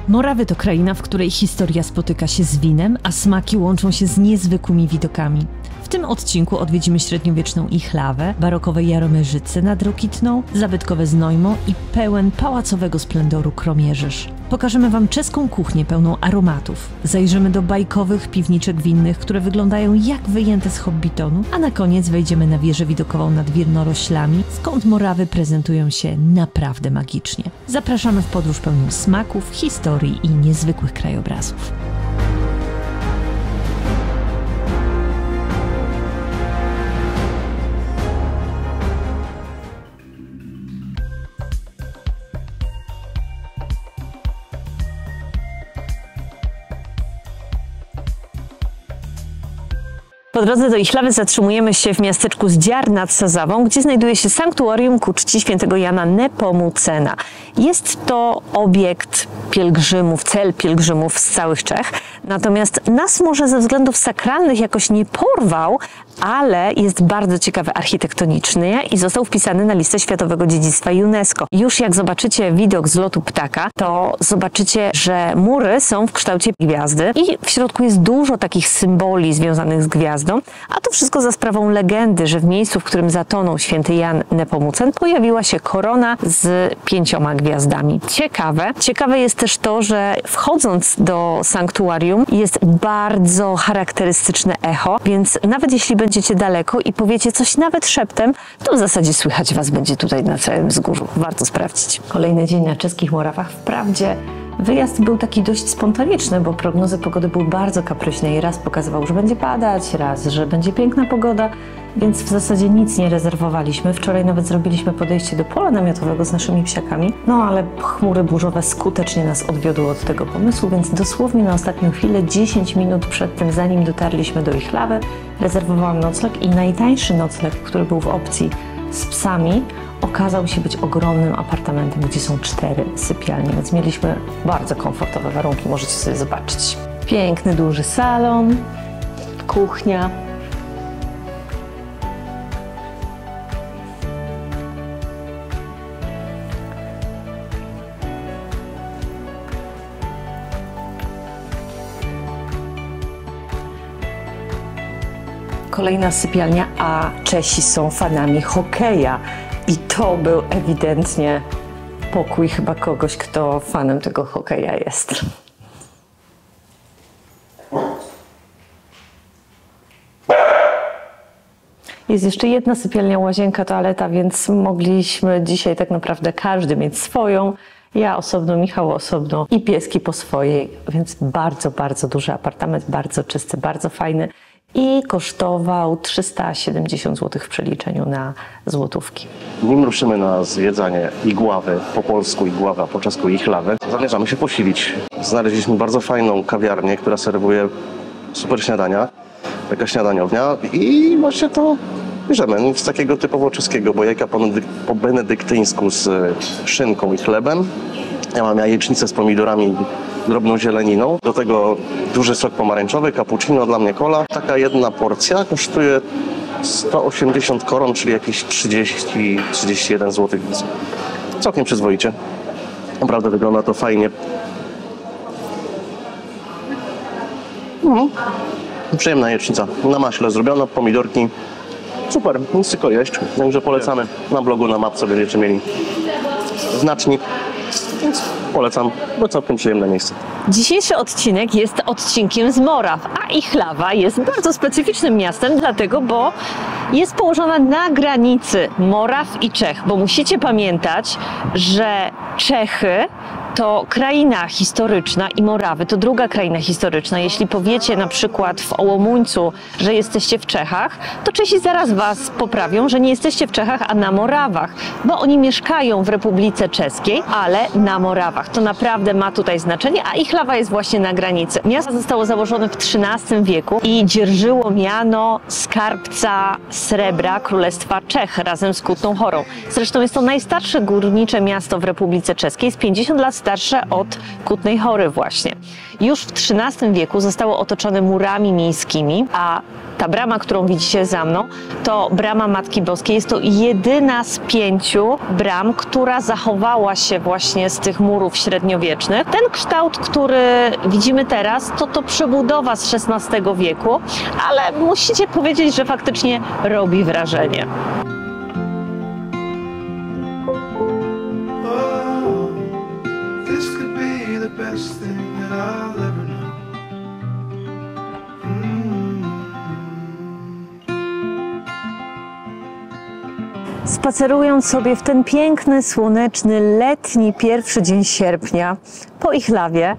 Morawy to kraina, w której historia spotyka się z winem, a smaki łączą się z niezwykłymi widokami. W tym odcinku odwiedzimy średniowieczną Ichlavę, barokowe Jaromierzyce nad Rokitną, zabytkowe Znojmo i pełen pałacowego splendoru Kromierzysz. Pokażemy Wam czeską kuchnię pełną aromatów. Zajrzymy do bajkowych piwniczek winnych, które wyglądają jak wyjęte z Hobbitonu, a na koniec wejdziemy na wieżę widokową nad Wirnoroślami, skąd Morawy prezentują się naprawdę magicznie. Zapraszamy w podróż pełną smaków, historii i niezwykłych krajobrazów. Po drodze do Ichlawy zatrzymujemy się w miasteczku Zdziar nad Sazawą, gdzie znajduje się sanktuarium ku czci świętego Jana Nepomucena. Jest to obiekt pielgrzymów, cel pielgrzymów z całych Czech. Natomiast nas może ze względów sakralnych jakoś nie porwał, ale jest bardzo ciekawy architektonicznie i został wpisany na listę Światowego Dziedzictwa UNESCO. Już jak zobaczycie widok z lotu ptaka, to zobaczycie, że mury są w kształcie gwiazdy i w środku jest dużo takich symboli związanych z gwiazdą, a to wszystko za sprawą legendy, że w miejscu, w którym zatonął święty Jan Nepomucen, pojawiła się korona z 5 gwiazdami. Ciekawe jest też to, że wchodząc do sanktuarium jest bardzo charakterystyczne echo, więc nawet jeśli będziecie daleko i powiecie coś nawet szeptem, to w zasadzie słychać Was będzie tutaj na całym wzgórzu. Warto sprawdzić. Kolejny dzień na czeskich Morawach. Wprawdzie wyjazd był taki dość spontaniczny, bo prognozy pogody były bardzo kapryśne i raz pokazywał, że będzie padać, raz, że będzie piękna pogoda, więc w zasadzie nic nie rezerwowaliśmy. Wczoraj nawet zrobiliśmy podejście do pola namiotowego z naszymi psiakami, no ale chmury burzowe skutecznie nas odwiodły od tego pomysłu, więc dosłownie na ostatnią chwilę, 10 minut przed tym, zanim dotarliśmy do Ichlawy, rezerwowałam nocleg i najtańszy nocleg, który był w opcji z psami, okazał się być ogromnym apartamentem, gdzie są 4 sypialnie, więc mieliśmy bardzo komfortowe warunki, możecie sobie zobaczyć. Piękny, duży salon, kuchnia. Kolejna sypialnia, a Czesi są fanami hokeja i to był ewidentnie pokój chyba kogoś, kto fanem tego hokeja jest. Jest jeszcze jedna sypialnia, łazienka, toaleta, więc mogliśmy dzisiaj tak naprawdę każdy mieć swoją. Ja osobno, Michał osobno i pieski po swojej, więc bardzo, bardzo duży apartament, bardzo czysty, bardzo fajny. I kosztował 370 zł w przeliczeniu na złotówki. Nim ruszymy na zwiedzanie Igławy, po polsku Igława, po czesku Ichlawy, zamierzamy się posilić. Znaleźliśmy bardzo fajną kawiarnię, która serwuje super śniadania, taka śniadaniownia i właśnie to bierzemy. Nic takiego typowo czeskiego, bo jajka po benedyktyńsku z szynką i chlebem. Ja mam jajecznicę z pomidorami, drobną zieleniną. Do tego duży sok pomarańczowy, cappuccino, dla mnie cola. Taka jedna porcja kosztuje 180 koron, czyli jakieś 30-31 zł. Całkiem przyzwoicie. Naprawdę wygląda to fajnie. Przyjemna jajecznica. Na maśle zrobiona, pomidorki. Super, nic tylko jeść. Także polecamy. Na blogu, na mapce będziecie mieli znacznik. Więc polecam, bo całkiem przyjemne miejsce. Dzisiejszy odcinek jest odcinkiem z Moraw, a Ichlawa jest bardzo specyficznym miastem, dlatego, bo jest położona na granicy Moraw i Czech, bo musicie pamiętać, że Czechy to kraina historyczna i Morawy to druga kraina historyczna. Jeśli powiecie na przykład w Ołomuńcu, że jesteście w Czechach, to Czesi zaraz Was poprawią, że nie jesteście w Czechach, a na Morawach, bo oni mieszkają w Republice Czeskiej, ale na Morawach. To naprawdę ma tutaj znaczenie, a Ichlawa jest właśnie na granicy. Miasto zostało założone w XIII wieku i dzierżyło miano skarbca srebra Królestwa Czech razem z Kutną Horą. Zresztą jest to najstarsze górnicze miasto w Republice Czeskiej, jest 50 lat starsze od Kutnej Hory właśnie. Już w XIII wieku zostało otoczone murami miejskimi, a Ta brama, którą widzicie za mną, to brama Matki Boskiej. Jest to jedyna z 5 bram, która zachowała się właśnie z tych murów średniowiecznych. Ten kształt, który widzimy teraz, to przebudowa z XVI wieku, ale musicie powiedzieć, że faktycznie robi wrażenie. Spacerując sobie w ten piękny, słoneczny, letni pierwszy dzień sierpnia po Ichlawie,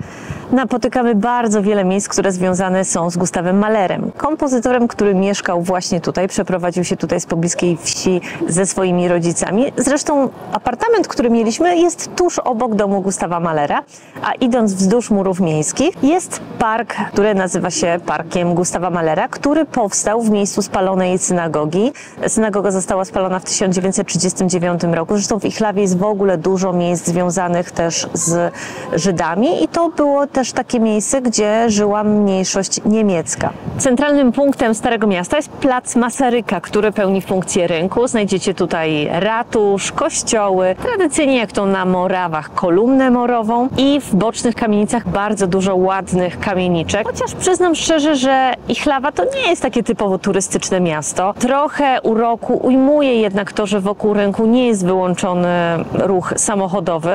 napotykamy bardzo wiele miejsc, które związane są z Gustavem Mahlerem, kompozytorem, który mieszkał właśnie tutaj, przeprowadził się tutaj z pobliskiej wsi ze swoimi rodzicami. Zresztą apartament, który mieliśmy, jest tuż obok domu Gustawa Mahlera, a idąc wzdłuż murów miejskich jest park, który nazywa się Parkiem Gustawa Mahlera, który powstał w miejscu spalonej synagogi. Synagoga została spalona w 1939 roku. Zresztą w Ichlawie jest w ogóle dużo miejsc związanych też z Żydami i to było też takie miejsce, gdzie żyła mniejszość niemiecka. Centralnym punktem Starego Miasta jest plac Masaryka, który pełni funkcję rynku. Znajdziecie tutaj ratusz, kościoły, tradycyjnie jak to na Morawach, kolumnę morową i w bocznych kamienicach bardzo dużo ładnych kamieniczek. Chociaż przyznam szczerze, że Ichlawa to nie jest takie typowo turystyczne miasto. Trochę uroku ujmuje jednak to, że wokół rynku nie jest wyłączony ruch samochodowy,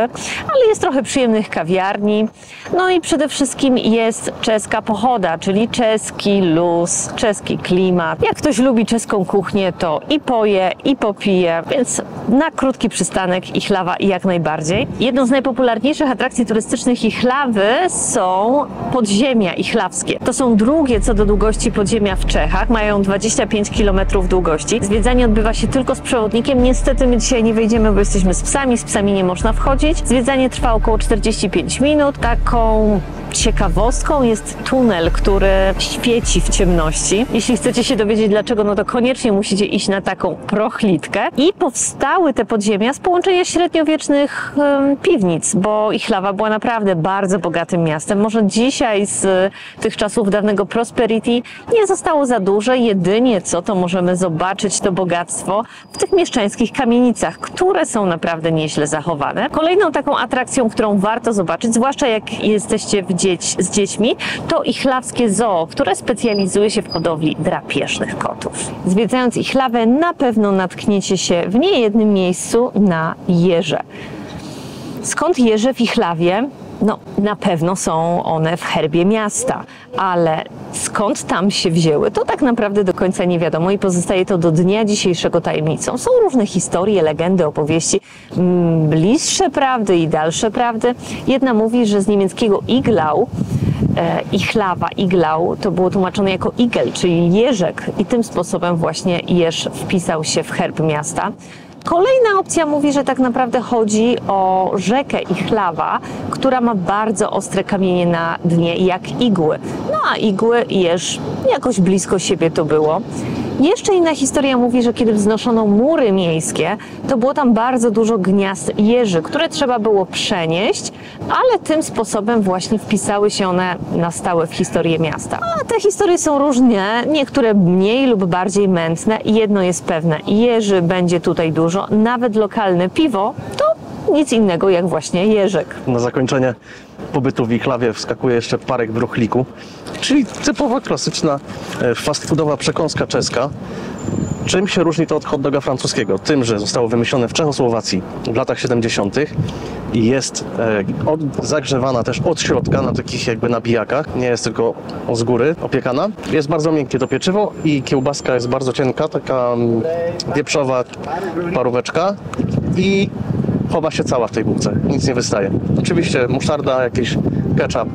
ale jest trochę przyjemnych kawiarni. No i przede wszystkim jest czeska pochoda, czyli czeski luz, czeski klimat. Jak ktoś lubi czeską kuchnię, to i poje, i popije, więc na krótki przystanek Ichlawa jak najbardziej. Jedną z najpopularniejszych atrakcji turystycznych Ichlawy są podziemia ichlawskie. To są drugie co do długości podziemia w Czechach, mają 25 km długości. Zwiedzanie odbywa się tylko z przewodnikiem. Niestety my dzisiaj nie wejdziemy, bo jesteśmy z psami nie można wchodzić. Zwiedzanie trwa około 45 minut. Taką ciekawostką jest tunel, który świeci w ciemności. Jeśli chcecie się dowiedzieć dlaczego, no to koniecznie musicie iść na taką prochlitkę. I powstały te podziemia z połączenia średniowiecznych piwnic, bo Ichlawa była naprawdę bardzo bogatym miastem. Może dzisiaj z tych czasów dawnego Prosperity nie zostało za duże. Jedynie co to możemy zobaczyć to bogactwo w tych mieszczańskich kamienicach, które są naprawdę nieźle zachowane. Kolejną taką atrakcją, którą warto zobaczyć, zwłaszcza jak jesteście z dziećmi, to Ichlawskie Zoo, które specjalizuje się w hodowli drapieżnych kotów. Zwiedzając Ichlawę na pewno natkniecie się w niejednym miejscu na jeże. Skąd jeże w Ichlawie? No, na pewno są one w herbie miasta, ale skąd tam się wzięły, to tak naprawdę do końca nie wiadomo i pozostaje to do dnia dzisiejszego tajemnicą. Są różne historie, legendy, opowieści, bliższe prawdy i dalsze prawdy. Jedna mówi, że z niemieckiego Iglau, Ichlawa, Iglau, to było tłumaczone jako igel, czyli jeżek i tym sposobem właśnie jeż wpisał się w herb miasta. Kolejna opcja mówi, że tak naprawdę chodzi o rzekę Ichlawa, która ma bardzo ostre kamienie na dnie, jak igły. No a igły i jeż jakoś blisko siebie to było. Jeszcze inna historia mówi, że kiedy wznoszono mury miejskie, to było tam bardzo dużo gniazd jeży, które trzeba było przenieść, ale tym sposobem właśnie wpisały się one na stałe w historię miasta. A te historie są różne, niektóre mniej lub bardziej mętne i jedno jest pewne, jeży będzie tutaj dużo, nawet lokalne piwo to nic innego jak właśnie jeżyk. Na zakończenie pobytu w Ichlawie wskakuje jeszcze parek w ruchliku, czyli typowa, klasyczna fast foodowa przekąska czeska. Czym się różni to od hot doga francuskiego? Tym, że zostało wymyślone w Czechosłowacji w latach 70. i jest zagrzewana też od środka na takich jakby nabijakach. Nie jest tylko z góry opiekana. Jest bardzo miękkie to pieczywo i kiełbaska jest bardzo cienka, taka wieprzowa paróweczka i chowa się cała w tej bułce. Nic nie wystaje. Oczywiście musztarda, jakiś ketchup.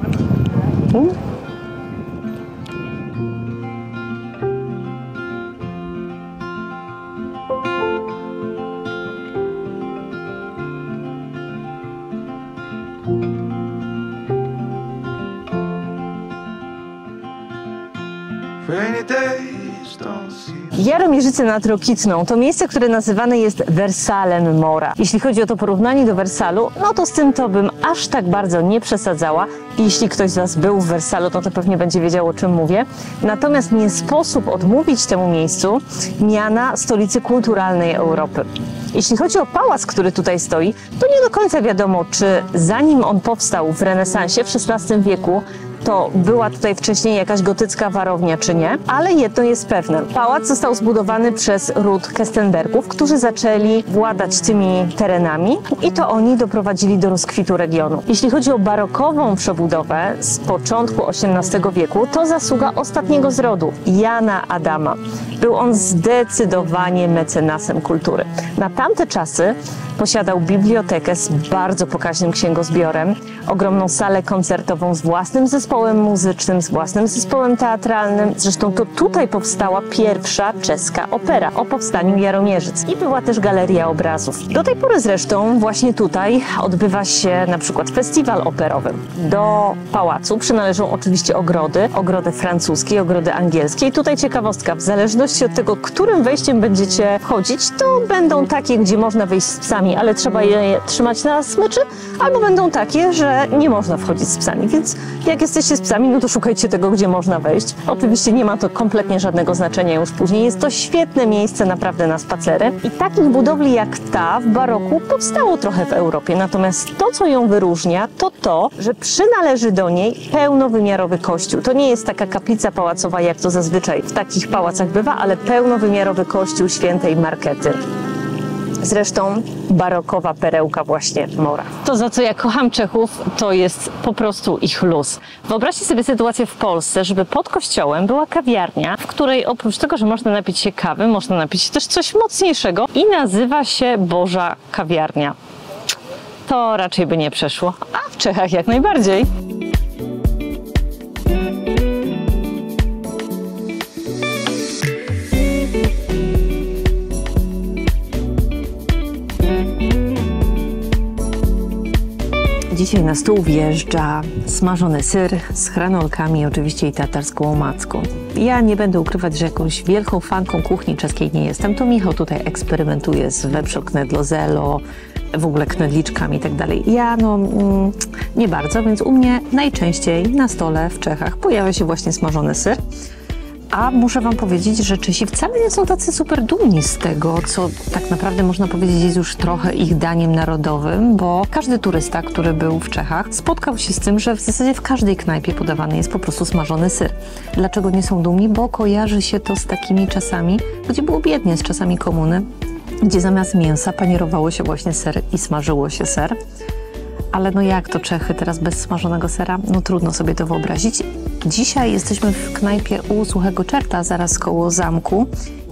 Rainy Jaromierzyce nad Rokitną to miejsce, które nazywane jest Wersalem Mora. Jeśli chodzi o to porównanie do Wersalu, no to z tym to bym aż tak bardzo nie przesadzała. Jeśli ktoś z Was był w Wersalu, to pewnie będzie wiedział, o czym mówię. Natomiast nie sposób odmówić temu miejscu miana stolicy kulturalnej Europy. Jeśli chodzi o pałac, który tutaj stoi, to nie do końca wiadomo, czy zanim on powstał w renesansie w XVI wieku, to była tutaj wcześniej jakaś gotycka warownia, czy nie, ale jedno jest pewne. Pałac został zbudowany przez ród Kestenbergów, którzy zaczęli władać tymi terenami i to oni doprowadzili do rozkwitu regionu. Jeśli chodzi o barokową przebudowę z początku XVIII wieku, to zasługa ostatniego z rodu, Jana Adama. Był on zdecydowanie mecenasem kultury. Na tamte czasy posiadał bibliotekę z bardzo pokaźnym księgozbiorem, ogromną salę koncertową z własnym zespołem muzycznym, z własnym zespołem teatralnym. Zresztą to tutaj powstała pierwsza czeska opera o powstaniu Jaromierzyc. I była też galeria obrazów. Do tej pory zresztą właśnie tutaj odbywa się na przykład festiwal operowy. Do pałacu przynależą oczywiście ogrody francuskie, ogrody angielskie. I tutaj ciekawostka, w zależności od tego, którym wejściem będziecie wchodzić, to będą takie, gdzie można wejść z psami, ale trzeba je trzymać na smyczy, albo będą takie, że nie można wchodzić z psami, więc jak jesteście z psami, no to szukajcie tego, gdzie można wejść. Oczywiście nie ma to kompletnie żadnego znaczenia już później. Jest to świetne miejsce naprawdę na spacery i takich budowli jak ta w baroku powstało trochę w Europie, natomiast to, co ją wyróżnia, to to, że przynależy do niej pełnowymiarowy kościół. To nie jest taka kaplica pałacowa, jak to zazwyczaj w takich pałacach bywa, ale pełnowymiarowy kościół świętej Markety. Zresztą barokowa perełka właśnie Mora. To, za co ja kocham Czechów, to jest po prostu ich luz. Wyobraźcie sobie sytuację w Polsce, żeby pod kościołem była kawiarnia, w której oprócz tego, że można napić się kawy, można napić się też coś mocniejszego i nazywa się Boża Kawiarnia. To raczej by nie przeszło, a w Czechach jak najbardziej. Dzisiaj na stół wjeżdża smażony syr z hranolkami, oczywiście i tatarską macką. Ja nie będę ukrywać, że jakąś wielką fanką kuchni czeskiej nie jestem. To Michał tutaj eksperymentuje z weprzoknedlo, w ogóle knedliczkami i tak dalej. Ja nie bardzo, więc u mnie najczęściej na stole w Czechach pojawia się właśnie smażony syr. A muszę Wam powiedzieć, że Czesi wcale nie są tacy super dumni z tego, co tak naprawdę można powiedzieć jest już trochę ich daniem narodowym, bo każdy turysta, który był w Czechach, spotkał się z tym, że w zasadzie w każdej knajpie podawany jest po prostu smażony syr. Dlaczego nie są dumni? Bo kojarzy się to z takimi czasami, gdzie było biednie, z czasami komuny, gdzie zamiast mięsa panierowało się właśnie ser i smażyło się ser. Ale no jak to Czechy teraz bez smażonego sera? No trudno sobie to wyobrazić. Dzisiaj jesteśmy w knajpie u Suchego Czerta, zaraz koło zamku.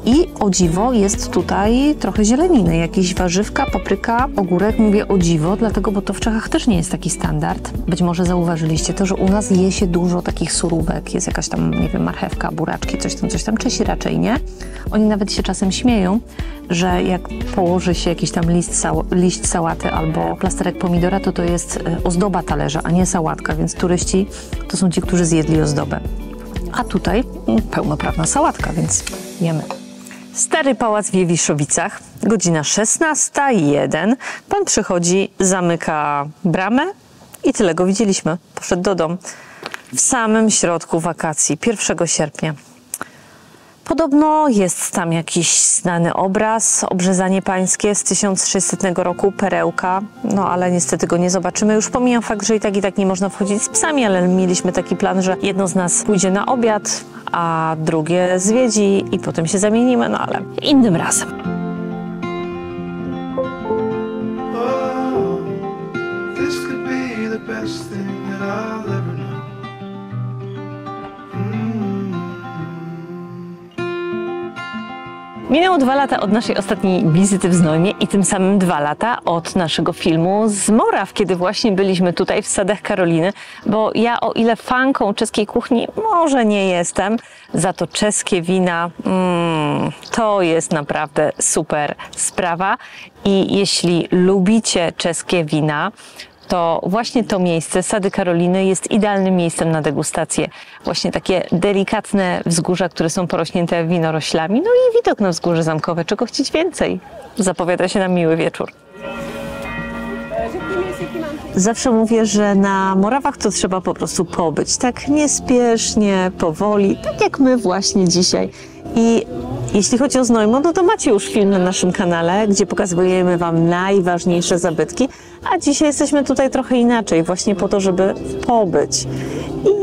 I o dziwo jest tutaj trochę zieleniny, jakieś warzywka, papryka, ogórek. Mówię o dziwo, dlatego, bo to w Czechach też nie jest taki standard. Być może zauważyliście to, że u nas je się dużo takich surówek. Jest jakaś tam, nie wiem, marchewka, buraczki, coś tam. Czesi raczej nie. Oni nawet się czasem śmieją, że jak położy się jakiś tam liść sałaty albo plasterek pomidora, to jest ozdoba talerza, a nie sałatka, więc turyści to są ci, którzy zjedli ozdobę. A tutaj pełnoprawna sałatka, więc jemy. Stary Pałac w Jewiszowicach, godzina 16:01. Pan przychodzi, zamyka bramę i tyle go widzieliśmy. Poszedł do domu. W samym środku wakacji, 1 sierpnia. Podobno jest tam jakiś znany obraz, Obrzezanie Pańskie z 1600 roku, perełka, no ale niestety go nie zobaczymy. Już pomijam fakt, że i tak nie można wchodzić z psami, ale mieliśmy taki plan, że jedno z nas pójdzie na obiad, a drugie zwiedzi i potem się zamienimy, no ale innym razem. Minęło 2 lata od naszej ostatniej wizyty w Znojmie i tym samym 2 lata od naszego filmu z Moraw, kiedy właśnie byliśmy tutaj w Sadach Karoliny, bo ja, o ile fanką czeskiej kuchni może nie jestem, za to czeskie wina to jest naprawdę super sprawa i jeśli lubicie czeskie wina, to właśnie to miejsce, Sady Karoliny, jest idealnym miejscem na degustację. Właśnie takie delikatne wzgórza, które są porośnięte winoroślami, no i widok na wzgórze zamkowe. Czego chcieć więcej? Zapowiada się na miły wieczór. Zawsze mówię, że na Morawach to trzeba po prostu pobyć, tak niespiesznie, powoli, tak jak my właśnie dzisiaj. I jeśli chodzi o Znojmo, no to macie już film na naszym kanale, gdzie pokazujemy Wam najważniejsze zabytki, a dzisiaj jesteśmy tutaj trochę inaczej, właśnie po to, żeby pobyć.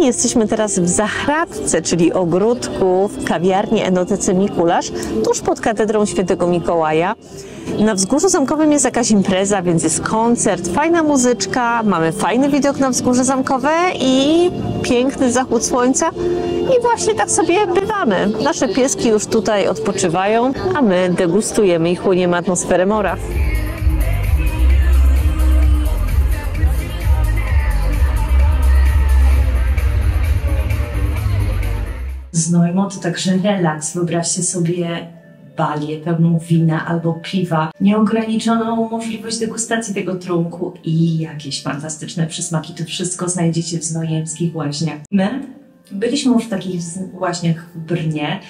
I jesteśmy teraz w Zachradce, czyli ogródku w kawiarni Enotece Mikuláš, tuż pod katedrą Świętego Mikołaja. Na wzgórzu zamkowym jest jakaś impreza, więc jest koncert, fajna muzyczka, mamy fajny widok na wzgórze zamkowe i piękny zachód słońca. I właśnie tak sobie bywamy. Nasze pieski już tutaj odpoczywają, a my degustujemy i chłoniemy atmosferę Moraw. Znojmo to także relaks. Wyobraźcie sobie balię pełną wina albo piwa, nieograniczoną możliwość degustacji tego trunku i jakieś fantastyczne przysmaki. To wszystko znajdziecie w znojemskich łaźniach. My byliśmy już w takich łaźniach w Brnie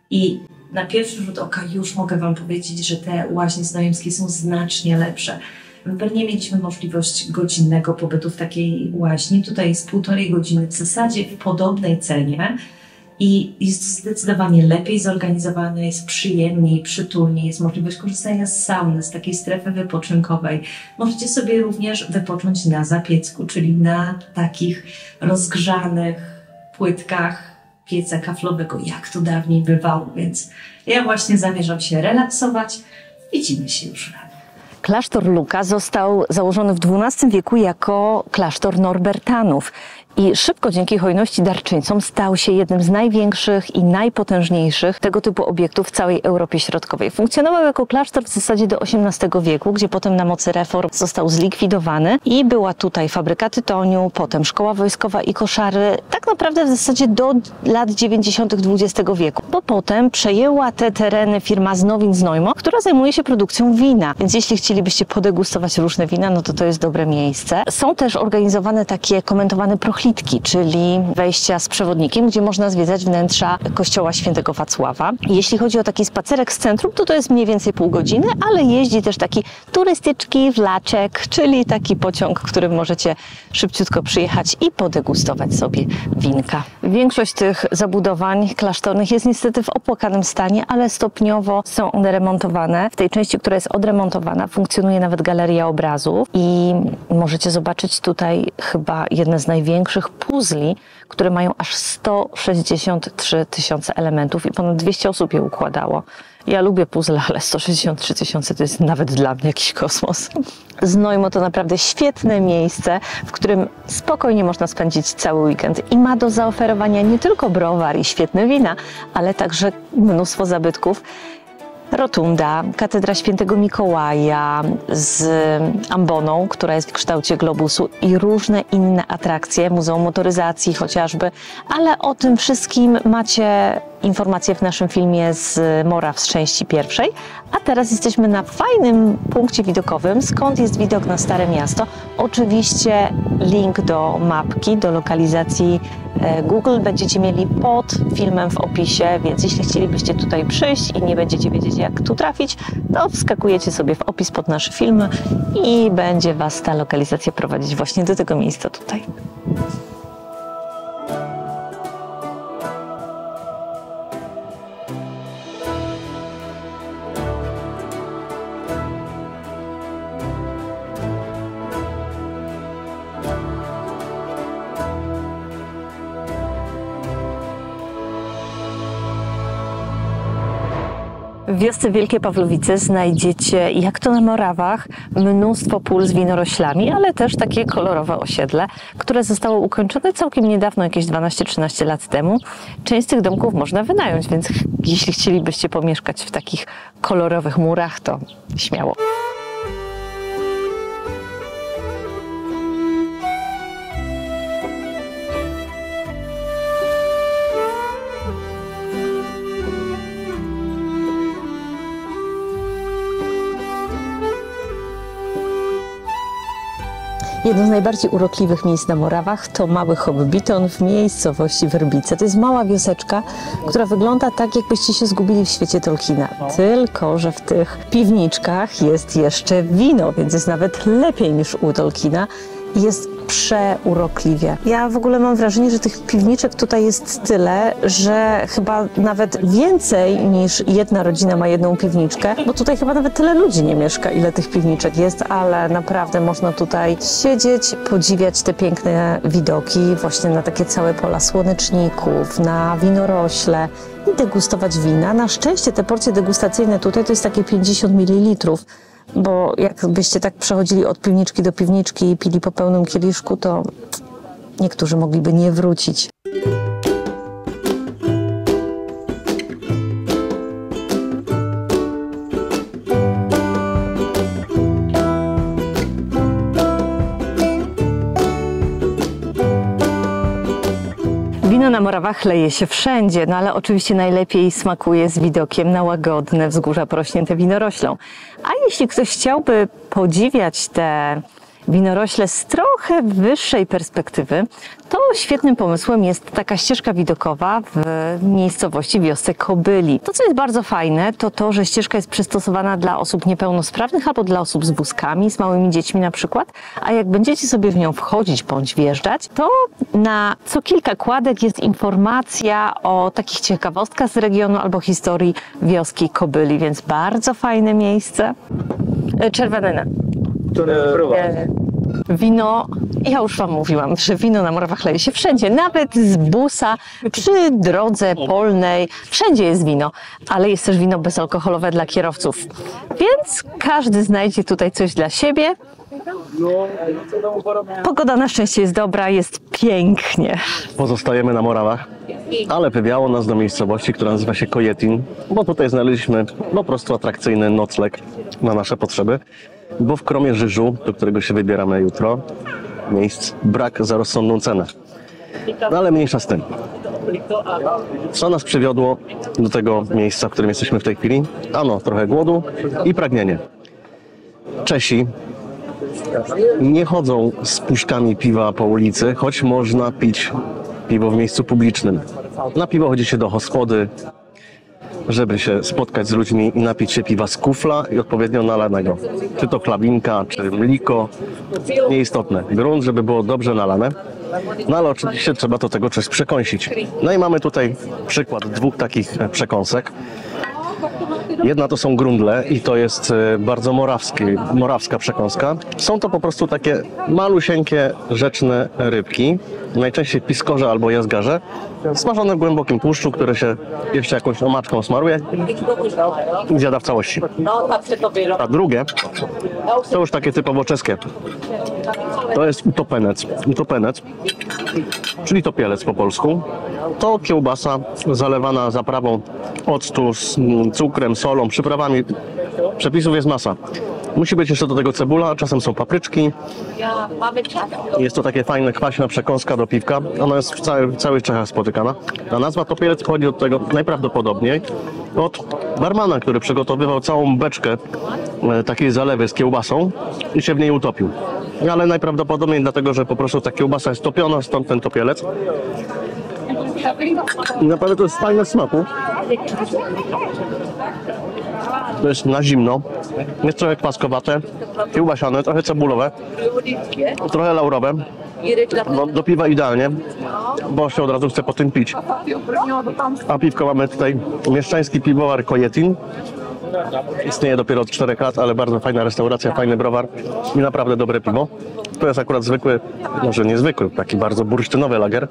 i na pierwszy rzut oka już mogę Wam powiedzieć, że te łaźnie znojemskie są znacznie lepsze. W Brnie mieliśmy możliwość godzinnego pobytu w takiej łaźni. Tutaj jest 1,5 godziny w zasadzie w podobnej cenie. I jest zdecydowanie lepiej zorganizowane, jest przyjemniej, przytulniej, jest możliwość korzystania z sauny, z takiej strefy wypoczynkowej. Możecie sobie również wypocząć na zapiecku, czyli na takich rozgrzanych płytkach pieca kaflowego, jak to dawniej bywało. Więc ja właśnie zamierzam się relaksować. Widzimy się już rano. Klasztor Lucca został założony w XII wieku jako klasztor Norbertanów i szybko dzięki hojności darczyńcom stał się jednym z największych i najpotężniejszych tego typu obiektów w całej Europie Środkowej. Funkcjonował jako klasztor w zasadzie do XVIII wieku, gdzie potem na mocy reform został zlikwidowany i była tutaj fabryka tytoniu, potem szkoła wojskowa i koszary, tak naprawdę w zasadzie do lat 90. XX wieku, bo potem przejęła te tereny firma Znowin Znojmo, która zajmuje się produkcją wina, więc jeśli chcielibyście podegustować różne wina, no to jest dobre miejsce. Są też organizowane takie komentowane prochlitki, czyli wejścia z przewodnikiem, gdzie można zwiedzać wnętrza kościoła Świętego Wacława. Jeśli chodzi o taki spacerek z centrum, to jest mniej więcej pół godziny, ale jeździ też taki turystyczki wlaczek, czyli taki pociąg, którym możecie szybciutko przyjechać i podegustować sobie winka. Większość tych zabudowań klasztornych jest niestety w opłakanym stanie, ale stopniowo są one remontowane. W tej części, która jest odremontowana, funkcjonuje nawet galeria obrazów i możecie zobaczyć tutaj chyba jedne z największych puzli, które mają aż 163 tysiące elementów i ponad 200 osób je układało. Ja lubię puzzle, ale 163 tysiące to jest nawet dla mnie jakiś kosmos. Znojmo to naprawdę świetne miejsce, w którym spokojnie można spędzić cały weekend i ma do zaoferowania nie tylko browar i świetne wina, ale także mnóstwo zabytków. Rotunda, katedra Świętego Mikołaja z amboną, która jest w kształcie globusu i różne inne atrakcje, Muzeum Motoryzacji chociażby, ale o tym wszystkim macie informacje w naszym filmie z Moraw z części pierwszej. A teraz jesteśmy na fajnym punkcie widokowym, skąd jest widok na Stare Miasto. Oczywiście link do mapki, do lokalizacji Google będziecie mieli pod filmem w opisie, więc jeśli chcielibyście tutaj przyjść i nie będziecie wiedzieć, jak tu trafić, to wskakujecie sobie w opis pod nasze filmy i będzie Was ta lokalizacja prowadzić właśnie do tego miejsca tutaj. W wiosce Wielkie Pawłowice znajdziecie, jak to na Morawach, mnóstwo pól z winoroślami, ale też takie kolorowe osiedle, które zostało ukończone całkiem niedawno, jakieś 12-13 lat temu. Część z tych domków można wynająć, więc jeśli chcielibyście pomieszkać w takich kolorowych murach, to śmiało. Jedno z najbardziej urokliwych miejsc na Morawach to Mały Hobbiton w miejscowości Wyrbice. To jest mała wioseczka, która wygląda tak, jakbyście się zgubili w świecie Tolkiena. Tylko że w tych piwniczkach jest jeszcze wino, więc jest nawet lepiej niż u Tolkiena. Jest przeurokliwie. Ja w ogóle mam wrażenie, że tych piwniczek tutaj jest tyle, że chyba nawet więcej niż jedna rodzina ma jedną piwniczkę, bo tutaj chyba nawet tyle ludzi nie mieszka, ile tych piwniczek jest, ale naprawdę można tutaj siedzieć, podziwiać te piękne widoki, właśnie na takie całe pola słoneczników, na winorośle i degustować wina. Na szczęście te porcje degustacyjne tutaj to jest takie 50 ml, bo jakbyście tak przechodzili od piwniczki do piwniczki i pili po pełnym kieliszku, to niektórzy mogliby nie wrócić. Wino na Morawach leje się wszędzie, no ale oczywiście najlepiej smakuje z widokiem na łagodne wzgórza porośnięte winoroślą. A jeśli ktoś chciałby podziwiać te winorośle z trochę wyższej perspektywy, to świetnym pomysłem jest taka ścieżka widokowa w miejscowości, wiosce Kobyli. To, co jest bardzo fajne, to to, że ścieżka jest przystosowana dla osób niepełnosprawnych albo dla osób z wózkami, z małymi dziećmi na przykład, a jak będziecie sobie w nią wchodzić bądź wjeżdżać, to na co kilka kładek jest informacja o takich ciekawostkach z regionu albo historii wioski Kobyli, więc bardzo fajne miejsce. Czerwone. Wino, ja już Wam mówiłam, że wino na Morawach leje się wszędzie, nawet z busa, przy drodze polnej, wszędzie jest wino, ale jest też wino bezalkoholowe dla kierowców, więc każdy znajdzie tutaj coś dla siebie. Pogoda na szczęście jest dobra, jest pięknie. Pozostajemy na Morawach, ale wywiało nas do miejscowości, która nazywa się Kojetin, bo tutaj znaleźliśmy po prostu atrakcyjny nocleg na nasze potrzeby, bo w Kromierzyżu, do którego się wybieramy jutro, miejsc brak za rozsądną cenę. No ale mniejsza z tym. Co nas przywiodło do tego miejsca, w którym jesteśmy w tej chwili? Ano, trochę głodu i pragnienie. Czesi nie chodzą z puszkami piwa po ulicy, choć można pić piwo w miejscu publicznym. Na piwo chodzi się do hospody, żeby się spotkać z ludźmi i napić się piwa z kufla i odpowiednio nalanego. Czy to chlabinka, czy mliko, nieistotne. Grunt, żeby było dobrze nalane. No ale oczywiście trzeba do tego coś przekąsić. No i mamy tutaj przykład dwóch takich przekąsek. Jedna to są grundle i to jest bardzo morawska przekąska. Są to po prostu takie malusieńkie, rzeczne rybki, najczęściej piskorze albo jazgarze, smażone w głębokim tłuszczu, które się jeszcze jakąś omaczką smaruje i zjada w całości. A drugie to już takie typowo czeskie. To jest utopenec, czyli topielec po polsku. To kiełbasa zalewana zaprawą octu z cukrem, solą, przyprawami. Przepisów jest masa. Musi być jeszcze do tego cebula, czasem są papryczki. Jest to takie fajne, kwaśna przekąska do piwka. Ona jest w całych Czechach spotykana. A nazwa topielec pochodzi od tego najprawdopodobniej od barmana, który przygotowywał całą beczkę takiej zalewy z kiełbasą i się w niej utopił. Ale najprawdopodobniej dlatego, że po prostu ta kiełbasa jest topiona, stąd ten topielec. I naprawdę to jest fajne w smaku. To jest na zimno, jest trochę kwaskowate, kiełbasiane, trochę cebulowe, trochę laurowe. No, do piwa idealnie, bo się od razu chce po tym pić. A piwko mamy tutaj mieszczański piwowar Kojetin. Istnieje dopiero od 4 lat, ale bardzo fajna restauracja, fajny browar i naprawdę dobre piwo. To jest akurat zwykły, może niezwykły, taki bardzo bursztynowy lager.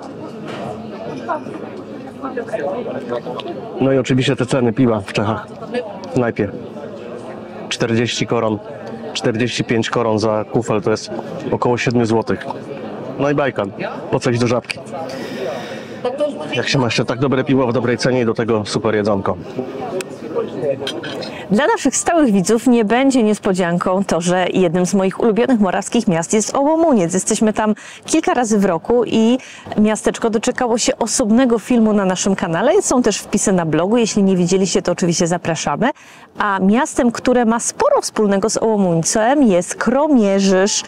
No i oczywiście te ceny piwa w Czechach. Najpierw 40 koron, 45 koron za kufel to jest około 7 zł. No i bajka, po coś do żabki. Jak się ma jeszcze tak dobre piwo w dobrej cenie i do tego super jedzonko. Dla naszych stałych widzów nie będzie niespodzianką to, że jednym z moich ulubionych morawskich miast jest Ołomuniec. Jesteśmy tam kilka razy w roku i miasteczko doczekało się osobnego filmu na naszym kanale. Są też wpisy na blogu. Jeśli nie widzieliście, to oczywiście zapraszamy. A miastem, które ma sporo wspólnego z Ołomuńcem, jest Kromierzyż.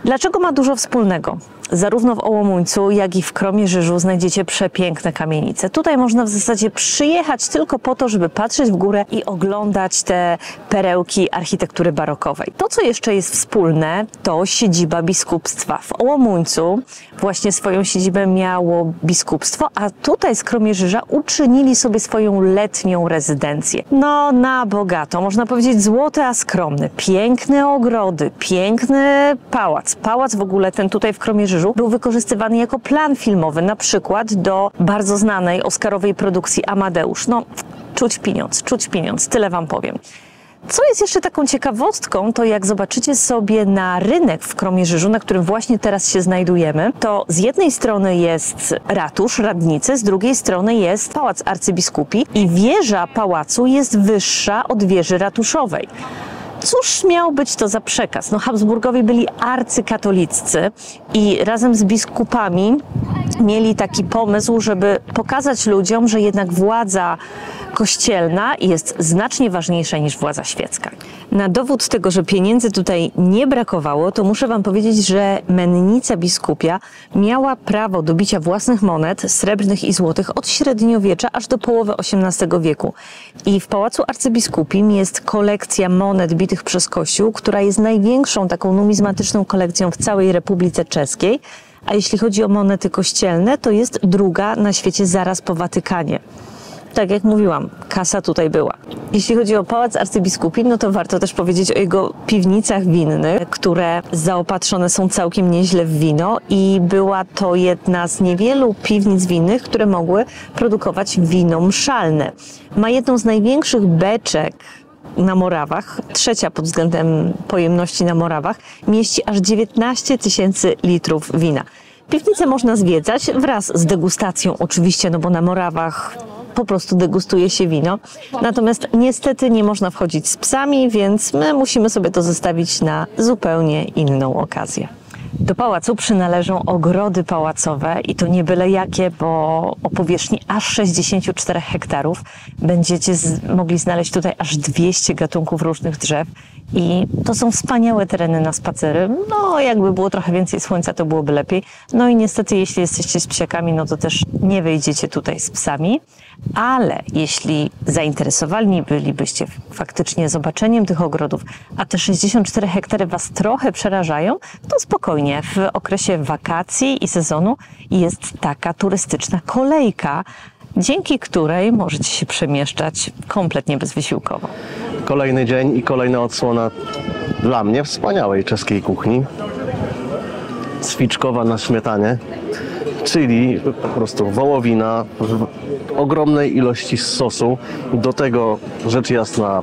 Dlaczego ma dużo wspólnego? Zarówno w Ołomuńcu, jak i w Kromierzyżu znajdziecie przepiękne kamienice. Tutaj można w zasadzie przyjechać tylko po to, żeby patrzeć w górę i oglądać te perełki architektury barokowej. To, co jeszcze jest wspólne, to siedziba biskupstwa. W Ołomuńcu właśnie swoją siedzibę miało biskupstwo, a tutaj z Kromierzyża uczynili sobie swoją letnią rezydencję. No, na bogato, można powiedzieć złoty, a skromny. Piękne ogrody, piękny pałac. Pałac w ogóle ten tutaj w Kromierzyżu był wykorzystywany jako plan filmowy, na przykład do bardzo znanej oscarowej produkcji Amadeusz. No, czuć pieniądz, tyle wam powiem. Co jest jeszcze taką ciekawostką, to jak zobaczycie sobie na rynek w Kromierzyżu, na którym właśnie teraz się znajdujemy, to z jednej strony jest ratusz, radnicy, z drugiej strony jest pałac arcybiskupi i wieża pałacu jest wyższa od wieży ratuszowej. Cóż miał być to za przekaz? No, Habsburgowie byli arcykatoliccy i razem z biskupami mieli taki pomysł, żeby pokazać ludziom, że jednak władza kościelna jest znacznie ważniejsza niż władza świecka. Na dowód tego, że pieniędzy tutaj nie brakowało, to muszę wam powiedzieć, że mennica biskupia miała prawo do bicia własnych monet, srebrnych i złotych od średniowiecza aż do połowy XVIII wieku. I w Pałacu Arcybiskupim jest kolekcja monet bitych przez Kościół, która jest największą taką numizmatyczną kolekcją w całej Republice Czeskiej. A jeśli chodzi o monety kościelne, to jest druga na świecie zaraz po Watykanie. Tak jak mówiłam, kasa tutaj była. Jeśli chodzi o Pałac Arcybiskupi, no to warto też powiedzieć o jego piwnicach winnych, które zaopatrzone są całkiem nieźle w wino i była to jedna z niewielu piwnic winnych, które mogły produkować wino mszalne. Ma jedną z największych beczek na Morawach, trzecia pod względem pojemności na Morawach, mieści aż 19 000 litrów wina. Piwnicę można zwiedzać wraz z degustacją oczywiście, no bo na Morawach po prostu degustuje się wino. Natomiast niestety nie można wchodzić z psami, więc my musimy sobie to zostawić na zupełnie inną okazję. Do pałacu przynależą ogrody pałacowe i to nie byle jakie, bo o powierzchni aż 64 hektarów będziecie mogli znaleźć tutaj aż 200 gatunków różnych drzew i to są wspaniałe tereny na spacery. No, jakby było trochę więcej słońca, to byłoby lepiej. No i niestety, jeśli jesteście z psiakami, no to też nie wejdziecie tutaj z psami. Ale jeśli zainteresowani bylibyście faktycznie zobaczeniem tych ogrodów, a te 64 hektary was trochę przerażają, to spokojnie, w okresie wakacji i sezonu jest taka turystyczna kolejka, dzięki której możecie się przemieszczać kompletnie bezwysiłkowo. Kolejny dzień i kolejna odsłona dla mnie wspaniałej czeskiej kuchni. Cwiczkowa na śmietanie, czyli po prostu wołowina w ogromnej ilości sosu, do tego rzecz jasna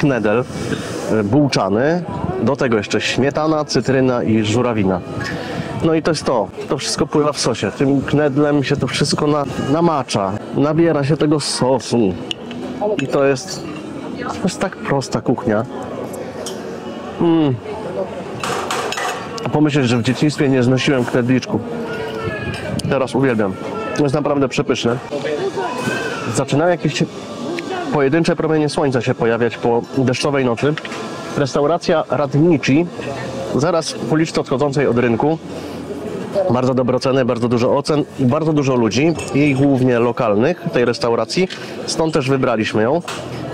knedel bułczany, do tego jeszcze śmietana, cytryna i żurawina. No i to jest to wszystko pływa w sosie. Tym knedlem się to wszystko namacza, nabiera się tego sosu i to jest tak prosta kuchnia. Pomyśleć, że w dzieciństwie nie znosiłem knedliczków. Teraz uwielbiam. To jest naprawdę przepyszne. Zaczynają jakieś pojedyncze promienie słońca się pojawiać po deszczowej nocy. Restauracja Radnici, zaraz w uliczce odchodzącej od rynku. Bardzo dobre oceny, bardzo dużo ocen, bardzo dużo ludzi i głównie lokalnych tej restauracji. Stąd też wybraliśmy ją.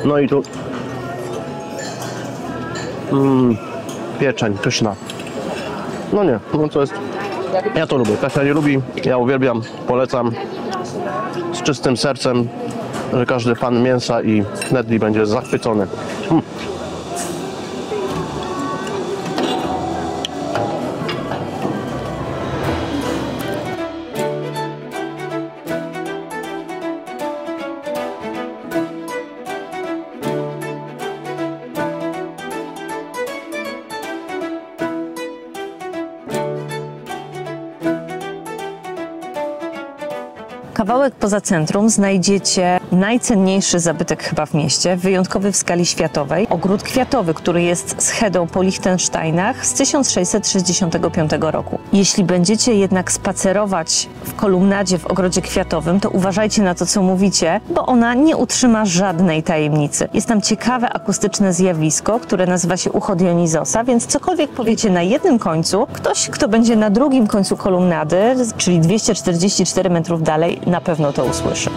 No i tu pieczeń, pyszna. No nie, no to jest... Ja to lubię. Kasia nie lubi, ja uwielbiam, polecam z czystym sercem, że każdy fan mięsa i knedli będzie zachwycony. Kawałek poza centrum znajdziecie najcenniejszy zabytek chyba w mieście, wyjątkowy w skali światowej. Ogród kwiatowy, który jest schedą po Liechtensteinach z 1665 roku. Jeśli będziecie jednak spacerować w kolumnadzie w ogrodzie kwiatowym, to uważajcie na to, co mówicie, bo ona nie utrzyma żadnej tajemnicy. Jest tam ciekawe akustyczne zjawisko, które nazywa się ucho Dionizosa, więc cokolwiek powiecie na jednym końcu, ktoś, kto będzie na drugim końcu kolumnady, czyli 244 metrów dalej, na pewno to usłyszy.